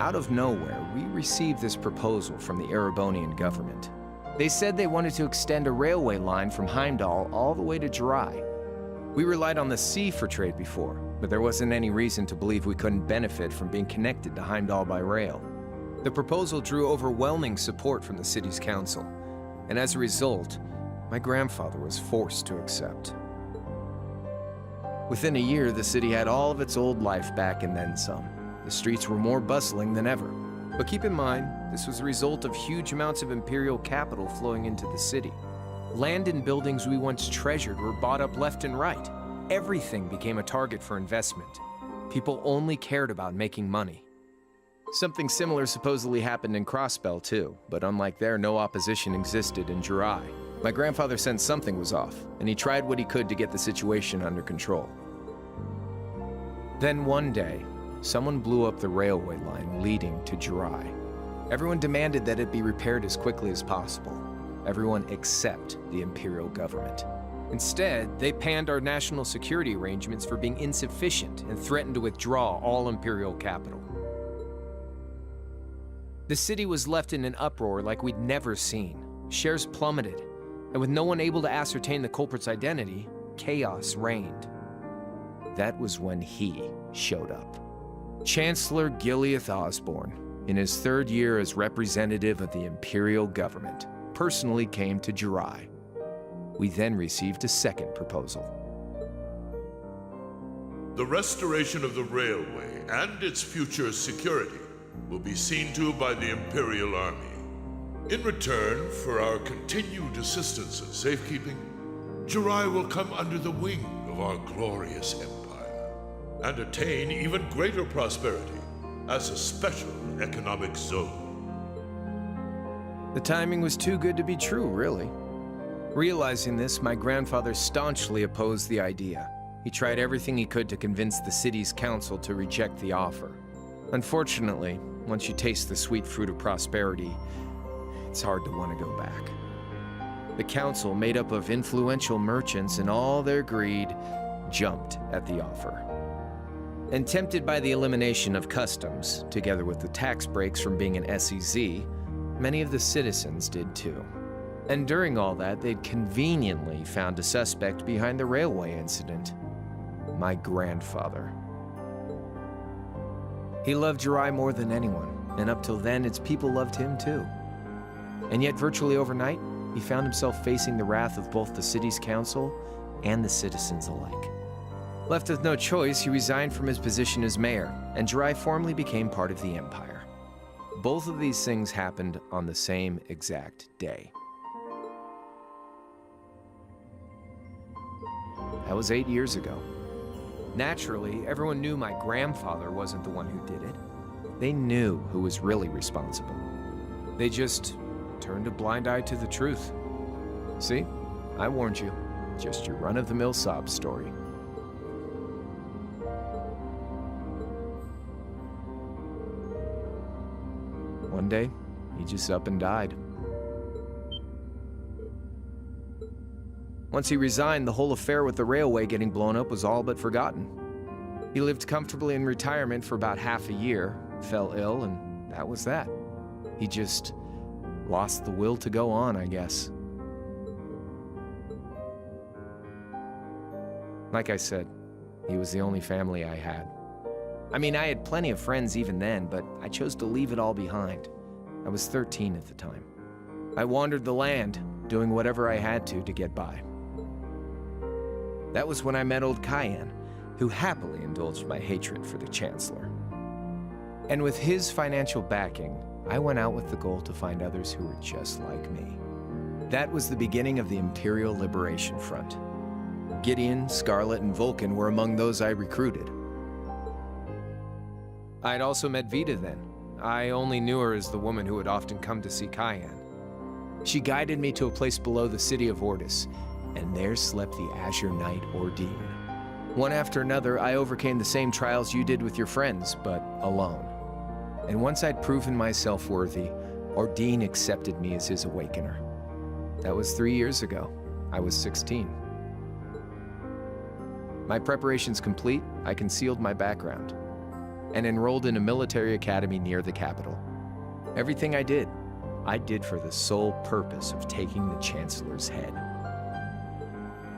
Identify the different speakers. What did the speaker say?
Speaker 1: Out of nowhere, we received this proposal from the Erebonian government. They said they wanted to extend a railway line from Heimdall all the way to Jirai. We relied on the sea for trade before, but there wasn't any reason to believe we couldn't benefit from being connected to Heimdall by rail. The proposal drew overwhelming support from the city's council, and as a result, my grandfather was forced to accept. Within a year, the city had all of its old life back and then some. The streets were more bustling than ever. But keep in mind, this was a result of huge amounts of imperial capital flowing into the city. Land and buildings we once treasured were bought up left and right. Everything became a target for investment. People only cared about making money. Something similar supposedly happened in Crossbell too, but unlike there, no opposition existed in Jirai. My grandfather sensed something was off, and he tried what he could to get the situation under control. Then one day, someone blew up the railway line leading to Jirai. Everyone demanded that it be repaired as quickly as possible. Everyone except the imperial government. Instead, they panned our national security arrangements for being insufficient and threatened to withdraw all imperial capital. The city was left in an uproar like we'd never seen. Shares plummeted, and with no one able to ascertain the culprit's identity, chaos reigned. That was when he showed up. Chancellor Gileath Osborne, in his third year as representative of the imperial government, personally came to Jirai. We then received a second proposal.
Speaker 2: The restoration of the railway and its future security will be seen to by the Imperial Army. In return for our continued assistance in safekeeping, Jirai will come under the wing of our glorious empire and attain even greater prosperity as a special economic zone.
Speaker 1: The timing was too good to be true, really. Realizing this, my grandfather staunchly opposed the idea. He tried everything he could to convince the city's council to reject the offer. Unfortunately, once you taste the sweet fruit of prosperity, it's hard to want to go back. The council, made up of influential merchants and all their greed, jumped at the offer. And tempted by the elimination of customs, together with the tax breaks from being an SEZ, many of the citizens did too. And during all that, they'd conveniently found a suspect behind the railway incident. My grandfather. He loved Jirai more than anyone, and up till then, its people loved him too. And yet, virtually overnight, he found himself facing the wrath of both the city's council and the citizens alike. Left with no choice, he resigned from his position as mayor, and Jirai formally became part of the empire. Both of these things happened on the same exact day. That was 8 years ago. Naturally, everyone knew my grandfather wasn't the one who did it. They knew who was really responsible. They just turned a blind eye to the truth. See? I warned you. Just your run-of-the-mill sob story. One day, he just up and died. Once he resigned, the whole affair with the railway getting blown up was all but forgotten. He lived comfortably in retirement for about half a year, fell ill, and that was that. He just lost the will to go on, I guess. Like I said, he was the only family I had. I mean, I had plenty of friends even then, but I chose to leave it all behind. I was 13 at the time. I wandered the land, doing whatever I had to get by. That was when I met old Cayenne, who happily indulged my hatred for the Chancellor. And with his financial backing, I went out with the goal to find others who were just like me. That was the beginning of the Imperial Liberation Front. Gideon, Scarlet, and Vulcan were among those I recruited. I'd also met Vita then. I only knew her as the woman who would often come to see Cayenne. She guided me to a place below the city of Ordis, and there slept the Azure Knight Ordine. One after another, I overcame the same trials you did with your friends, but alone. And once I'd proven myself worthy, Ordine accepted me as his awakener. That was 3 years ago. I was 16. My preparations complete, I concealed my background. and enrolled in a military academy near the capital. Everything I did for the sole purpose of taking the Chancellor's head.